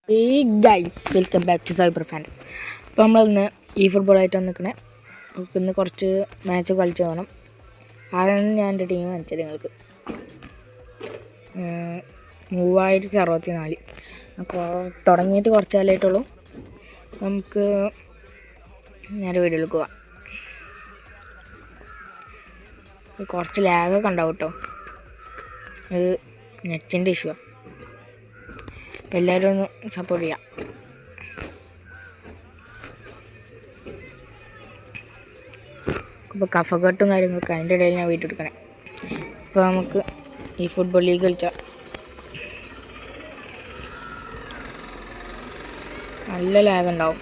Guys welcome back to cyber fan. അപ്പോൾ നമ്മളിന്ന് ഫുട്ബോളായിട്ടാണ് നിൽക്കണേ. നമുക്ക് ഇന്ന് കുറച്ച് മാച്ച് കളിച്ച് വേണം. അതാണ് ഞാൻ എൻ്റെ ടീം കാണിച്ചത് നിങ്ങൾക്ക്. 3064 തുടങ്ങിയിട്ട് കുറച്ച് കാലമായിട്ടുള്ളൂ. നമുക്ക് നേരെ വീഡിയോയിലേക്ക് പോവാം. കുറച്ച് ലാഗൊക്കെ ഉണ്ടാവും കേട്ടോ. അത് നെറ്റിൻ്റെ ഇഷ്യൂ. അപ്പോൾ എല്ലാവരും ഒന്ന് സപ്പോർട്ട് ചെയ്യാം. ഇപ്പോൾ കഫക്കെട്ടും കാര്യങ്ങളൊക്കെ അതിൻ്റെ ഇടയിൽ ഞാൻ വീട്ടെടുക്കണേ. അപ്പോൾ നമുക്ക് ഈ ഫുട്ബോൾ ലീഗ് കളിച്ചാൽ നല്ല ലാഗ് ഉണ്ടാവും.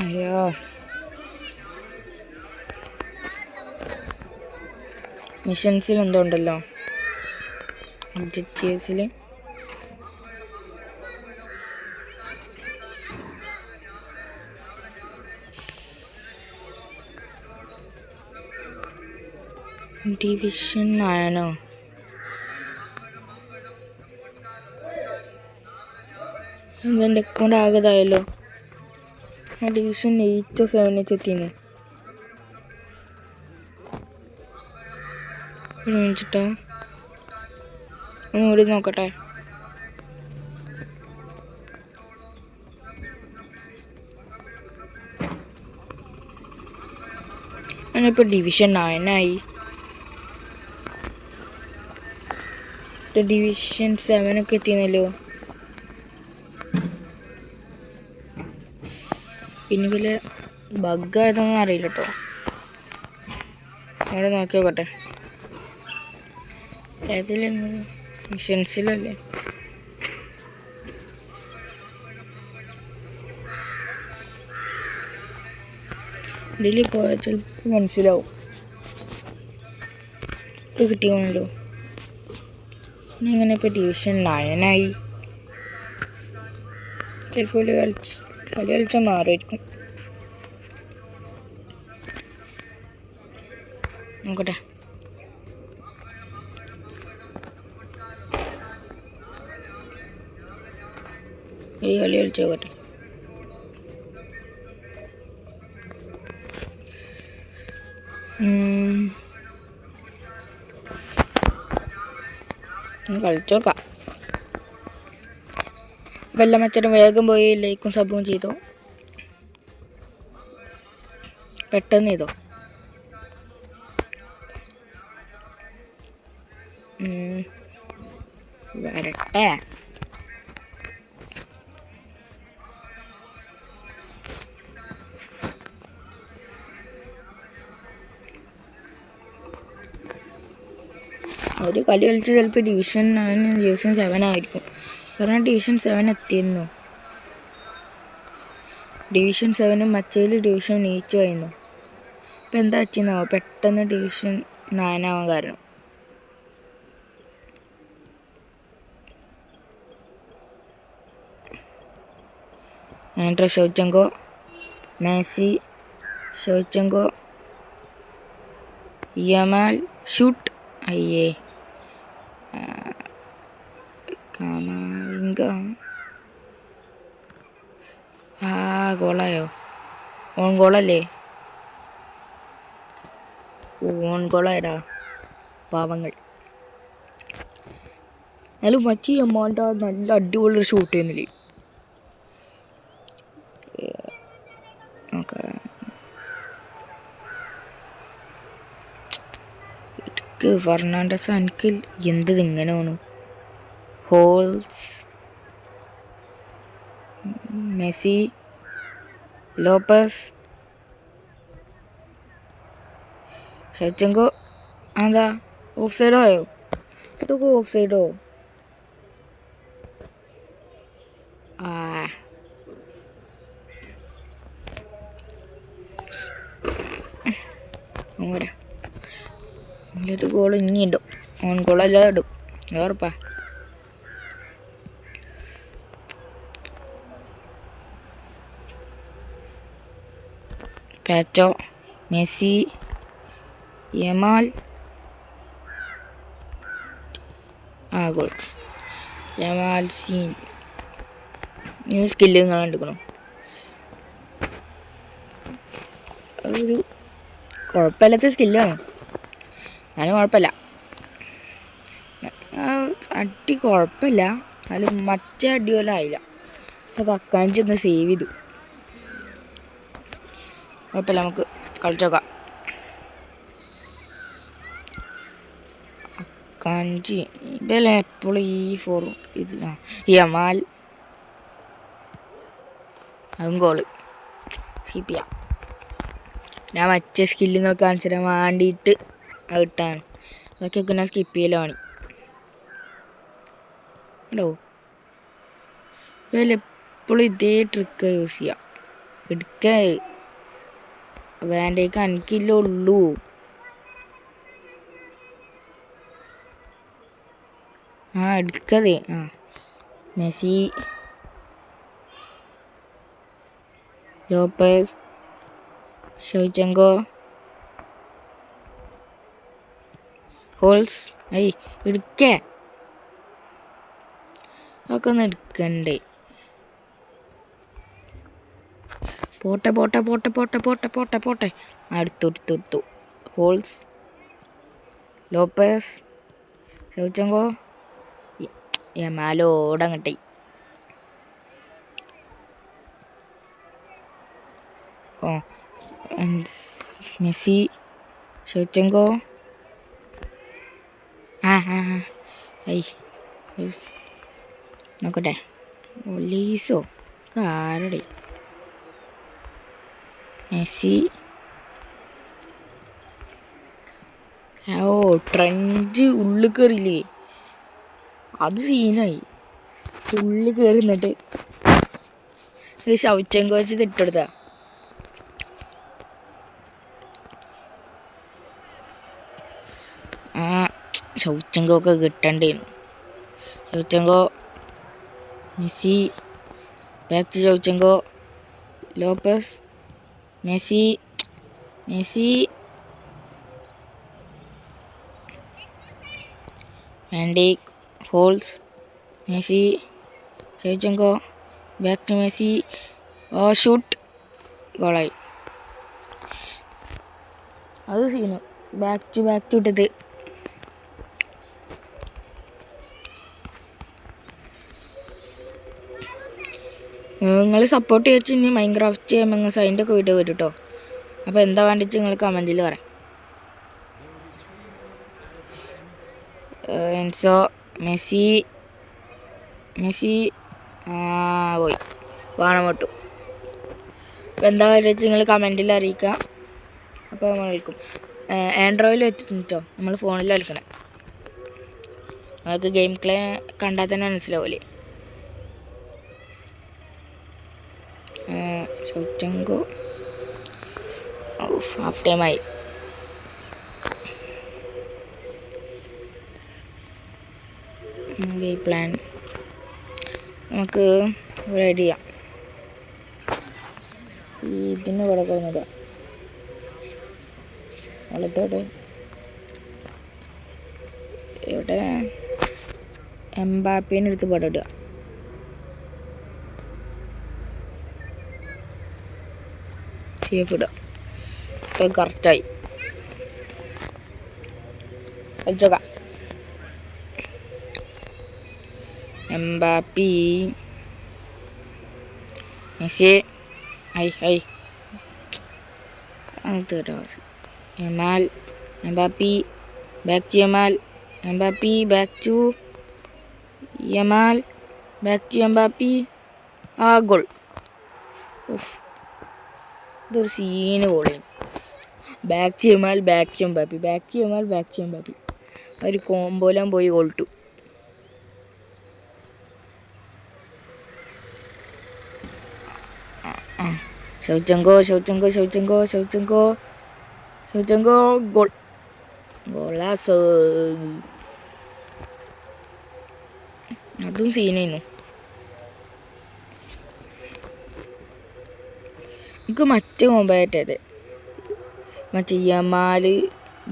അയ്യോ, മിഷൻസിൽ എന്തോ ഉണ്ടല്ലോ, ഒബ്ജക്റ്റീവ്സിൽ. ഡിവിഷൻ 9 എൻ്റെ അക്കൗണ്ട് ആകതായല്ലോ. ഡിവിഷൻ 8 7 എത്തിന്ന് വെച്ചിട്ടാ ഒന്നുകൂടി നോക്കട്ടെ. ഞാനിപ്പോൾ ഡിവിഷൻ 9 ഡിവിഷൻ 7 എത്തിയെന്നല്ലോ. പിന്നെ വല്ല ബഗ്ഗായതൊന്നും അറിയില്ല കേട്ടോ. അവിടെ നോക്കി നോക്കട്ടെ. ഏതിലാണ്? മിഷൻസിലല്ലേ? ഇതിൽ പോയാൽ ചിലപ്പോൾ മനസ്സിലാവും. ഇത് കിട്ടിയാണല്ലോ. എങ്ങനെ ഇപ്പോൾ ഡിവിഷൻ 9 ചിലപ്പോൾ കളി കളിച്ചാൽ മാറുമായിരിക്കും. നോക്കട്ടെ. ഈ കളി കളിച്ച് നോക്കട്ടെ. കളിച്ചു നോക്കാം. അപ്പം എല്ലാ മച്ചനും വേഗം പോയി ലൈക്കും സബും ചെയ്തോ. പെട്ടെന്ന് ചെയ്തോ. വരട്ടെ. ഒരു കളി കളിച്ച് ചിലപ്പോൾ ഡിവിഷൻ 9 ഡിവിഷൻ 7 ആയിരിക്കും. കാരണം ഡിവിഷൻ 7 എത്തിയിരുന്നു. ഡിവിഷൻ 7 മറ്റേൽ ഡിവിഷൻ 8 ആയിരുന്നു. ഇപ്പം എന്താ വെച്ചെന്നാവോ പെട്ടെന്ന് ഡിവിഷൻ 9 ആവാൻ കാരണം. ആൻഡ്രോ ഷോച്ചെങ്കോ, മെസ്സി, ഷോച്ചെങ്കോ, യമാൽ ഷൂട്ട്. അയ്യേ, കാമാവിങ്ക. ഗോളായോ? ഓൺ ഗോളല്ലേ? ഓൺ ഗോളായടാ പാവങ്ങൾ. എന്നാലും മച്ചി അമ്മാളുടെ നല്ല അടിപൊളി ഷൂട്ട് ചെയ്യുന്നില്ലേ? ഫെർണാണ്ടസ് എനിക്ക് എന്തത് ഇങ്ങനെയാണ്. ഹോൾസ്, മെസ്സി, ലോപ്പസ്, ഷെച്ചെങ്കോ. എന്താ ഓഫ് സൈഡോ ആയോ? ഇതൊക്കെ ഓഫ് സൈഡോ? അങ്ങോട്ട് ഒരു ഗോൾ ഇനി ഇടും. ഓൺ ഗോളെല്ലാം ഇടും, ഉറപ്പാ. Pacho, Messi, Yamal goal. Yamal scene. ഈ സ്കില്ല് നിങ്ങൾ കണ്ടുക്കണം. ഒരു കുഴപ്പമില്ലാത്ത സ്കില്ലാണ്, എന്നാലും കുഴപ്പമില്ല. അടി കുഴപ്പമില്ല, എന്നാലും മറ്റേ അടി പോലും ആയില്ല. അക്കാഞ്ചി ഒന്ന് സേവ് ചെയ്തു. കുഴപ്പമില്ല, നമുക്ക് കളിച്ചോക്കാം. അക്കാഞ്ചി ഇതല്ലേ എപ്പോഴും ഈ ഫോർ ഇതില്ല. യമാൽ അതും ഗോള്. സ്കിപ്പ് ചെയ്യാം. ഞാൻ മറ്റേ സ്കില്ലുകൾ കാണിച്ചു തരാൻ വേണ്ടിയിട്ട് അത് ഇട്ടാണ്. അതൊക്കെ ഞാൻ സ്കിപ്പ് ചെയ്യലാണ് കേട്ടോ. എപ്പോഴും ഇതേ ട്രിക്ക് യൂസ് ചെയ്യാം. എടുക്ക വേണ്ടേക്ക് എനിക്കില്ലേ ഉള്ളൂ. എടുക്കതേ. മെസ്സി, ലോപ്പസ്, ഷെവ്ചെങ്കോ, ഹോൾസ്. എടുക്കേ അതൊക്കെ ഒന്ന് എടുക്കണ്ടേ. പോട്ടെ പോട്ടെ പോട്ടെ പോട്ടെ പോട്ടെ പോട്ടെ പോട്ടെ. എടുത്തു. ഹോൾസ്, ലോപ്പസ്, ഷെവ്ചെങ്കോ, യമാലോടങ്ങട്ടെ. Messi, Shevchenko. നോക്കട്ടെ. ഒലീസോ ആരുടെ? മെസ്സി. ട്രെഞ്ച് ഉള്ളിൽ കയറിയില്ലേ, അത് സീനായി. ഉള്ളിൽ കയറി നിന്നിട്ട് ഷെവ്ചെങ്കോ വെച്ച് തിട്ടെടുത്താ. ഷെവ്ചെങ്കോ ഒക്കെ കിട്ടണ്ടേന്നു. Shevchenko, Messi, back to Shevchenko, Lopez, Messi, Van Dijk, ഹോൾസ്, Messi, Shevchenko, back to Messi. Shoot, ഗോളായി. അത് സീനു. ബാക്ക് ടു ഇട്ടത്. നിങ്ങൾ സപ്പോർട്ട് ചെയ്ത് ഇനി മൈൻക്രാഫ്റ്റ് എംഎംഎസ് അതിൻ്റെ ഒക്കെ വീഡിയോ വരും കേട്ടോ. അപ്പോൾ എന്താ വേണ്ടിച്ച് നിങ്ങൾ കമൻറ്റിൽ പറയാം. എൻസോ, മെസ്സി പോയി വാണം വിട്ടു. അപ്പോൾ എന്താ വേണ്ടിച്ച് നിങ്ങൾ കമൻറ്റിൽ അറിയിക്കുക. അപ്പോൾ നമ്മൾ കളിക്കും. ആൻഡ്രോയിഡിൽ വെച്ചിട്ടുണ്ട് കേട്ടോ, നമ്മൾ ഫോണിൽ കളിക്കണേ. നിങ്ങൾക്ക് ഗെയിം പ്ലേ കണ്ടാൽ തന്നെ മനസ്സിലാവില്ലേ. ഷെവ്ചെങ്കോ ഹാഫ് ടൈമായി. ഗെയിം പ്ലാൻ നമുക്ക് ഒരു ഐഡിയ ചെയ്യാം. ഇതിന് കൊടുക്കുന്നില്ല. വലത്തോടെ ഇവിടെ എംബാപ്പേനെ എടുത്ത് പടമിടുക. സേഫ് ഇടുക. ഇപ്പം കറക്റ്റായി. കളിച്ചോക്കാം. Mbappe, Messi, Yamal, Mbappe, back to Yamal, Mbappe, back to Yamal, back to Mbappe. Goal. ഇതൊരു സീന് ഗോളാണ്. Back to Yamal, back to Mbappe, back to Yamal, back to Mbappe. ഒരു കോമ്പോലാൻ പോയി ഗോൾ ടു. Shevchenko, goal. ഗോളാസ്. അതും സീനായിരുന്നു. എനിക്ക് മറ്റേ കോമ്പായിട്ടത് മറ്റേ Yamal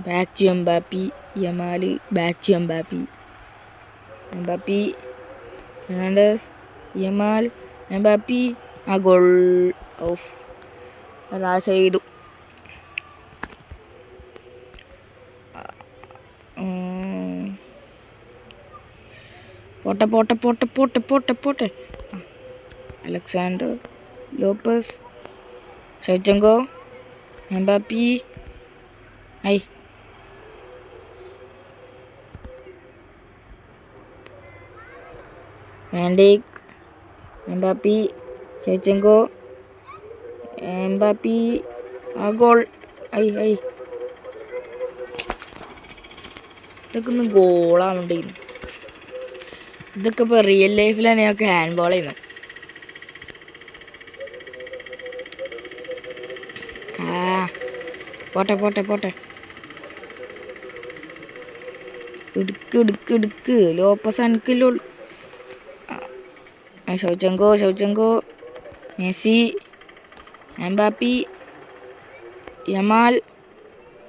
back to Mbappe. Yamal back to Mbappe. Mbappe Fernandes. Yamal Mbappe. ആ ഗോൾ ഓഫ് റാഷ ചെയ്തു. പോട്ടെ പോട്ടെ പോട്ടെ പോട്ടെ പോട്ടെ പോട്ടെ. Alexander Lopez. ഷെവ്ചെങ്കോ. എംബാപ്പി. ഐ വാൻഡേക്ക്. എംബാപ്പി. ഷെവ്ചെങ്കോ. എംബാപ്പി. ആ ഗോൾ. ഐ ഇതൊക്കെ ഒന്ന് ഗോളാവണ്ടേന്ന്. ഇതൊക്കെ ഇപ്പോൾ റിയൽ ലൈഫിലാണ് ഞങ്ങൾക്ക് ഹാൻഡ് ബോൾ ചെയ്യുന്നത്. പോട്ടെ പോട്ടെ പോട്ടെ. ഇടുക്ക് ലോപ്പസ് അനക്കില്ലോ. Shevchenko. Messi. Mbappe. Yamal.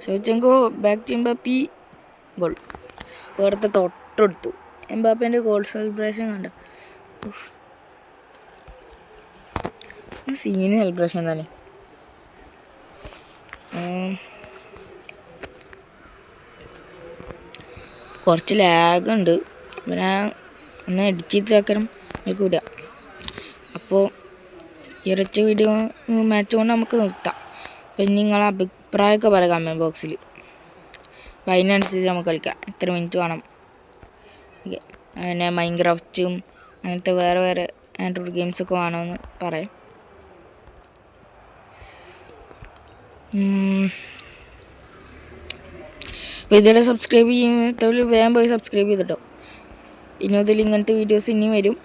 Shevchenko back to Mbappe. Goal. വേറത്തെ തൊട്ടെടുത്തു. എംബാപ്പേൻ്റെ ഗോൾ സെലിബ്രേഷൻ കണ്ട സീന് സെലിബ്രേഷൻ തന്നെ. കുറച്ച് ലാഗുണ്ട്. പിന്നെ ഒന്ന് എഡിറ്റ് ചെയ്ത് വെക്കണം എനിക്ക് വിടുക. അപ്പോൾ ഈ ഒരൊറ്റ വീഡിയോ മാച്ച് കൊണ്ട് നമുക്ക് നിർത്താം. അപ്പം നിങ്ങളെ അഭിപ്രായമൊക്കെ പറയാം കമൻറ്റ് ബോക്സിൽ. അപ്പം അതിനനുസരിച്ച് നമുക്ക് കളിക്കാം. എത്ര മിനിറ്റ് വേണം. പിന്നെ മൈൻക്രാഫ്റ്റും അങ്ങനത്തെ വേറെ ആൻഡ്രോയിഡ് ഗെയിംസൊക്കെ വേണമെന്ന് പറയാം. അപ്പോൾ ഇതുവരെ സബ്സ്ക്രൈബ് ചെയ്യുന്നതിൽ വേഗം പോയി സബ്സ്ക്രൈബ് ചെയ്തിട്ടോ. ഇനി അതിൽ ഇങ്ങനത്തെ വീഡിയോസ് ഇനിയും വരും.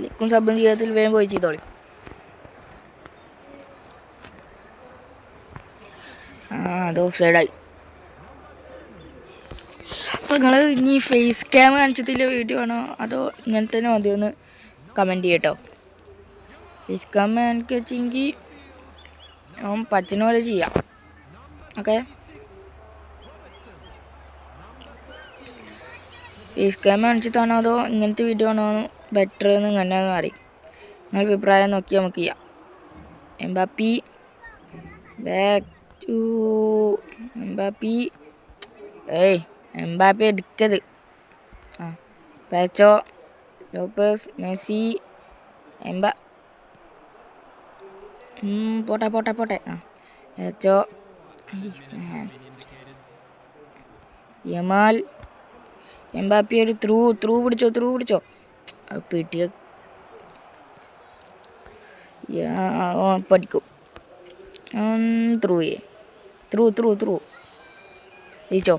ലൈക്കും സബും ചെയ്യാത്തിൽ വേഗം പോയി ചെയ്തോളി. അത് ഓഫ് സൈഡായി. അപ്പോൾ നിങ്ങൾ ഇനി ഫേസ് ക്യാം കാണിച്ചതിലെ വീഡിയോ ആണോ അതോ ഇങ്ങനത്തെ തന്നെ മതിയൊന്ന് കമൻറ്റ് ചെയ്യട്ടോ. ഫേസ് ക്യാം എനിക്ക് വെച്ചെങ്കിൽ പച്ചന പോലെ ചെയ്യാം. ഓക്കെ, ഫേസ് ക്യാം കാണിച്ചിട്ടാണോ അതോ ഇങ്ങനത്തെ വീഡിയോ ആണോ ബെറ്റർ എന്ന് ഇങ്ങനെയാണെന്ന് അറിയും. നിങ്ങളുടെ അഭിപ്രായം നോക്കി നമുക്ക് ചെയ്യാം. Mbappe back to Mbappe. Mbappe എടുക്കത്. പാച്ചോ. ലോപ്പസ്. മെസ്സി. പോട്ടെ പാച്ചോ. യമാൽ. എംബാപ്പി ഒരു ത്രൂ പിടിച്ചോ. അത് പിടിയ പഠിക്കും. ത്രൂ ജയിച്ചോ.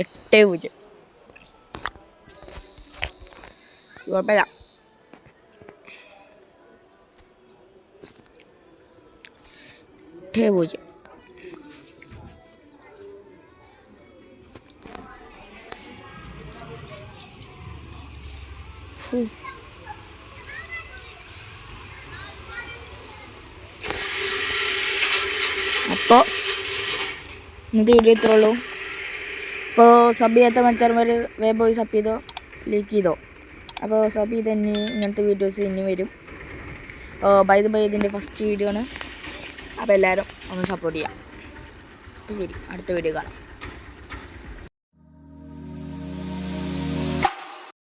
8-0. കുഴപ്പമില്ല. അപ്പോൾ ഇന്നത്തെ വീഡിയോ ഇത്രേ ഉള്ളൂ. ഇപ്പോൾ സബ് ചെയ്യാത്ത മച്ചാന്മാർ വേഗം പോയി സബ് ചെയ്തോ, ലൈക്ക് ചെയ്തോ. അപ്പോൾ സബ് ചെയ്ത് തന്നെ ഇങ്ങനത്തെ വീഡിയോസ് ഇനി വരും. ബൈ ഇതിൻ്റെ ഫസ്റ്റ് വീഡിയോ ആണ്. അപ്പോൾ എല്ലാവരും ഒന്ന് സപ്പോർട്ട് ചെയ്യാം. അപ്പോൾ ശരി, അടുത്ത വീഡിയോ കാണാം.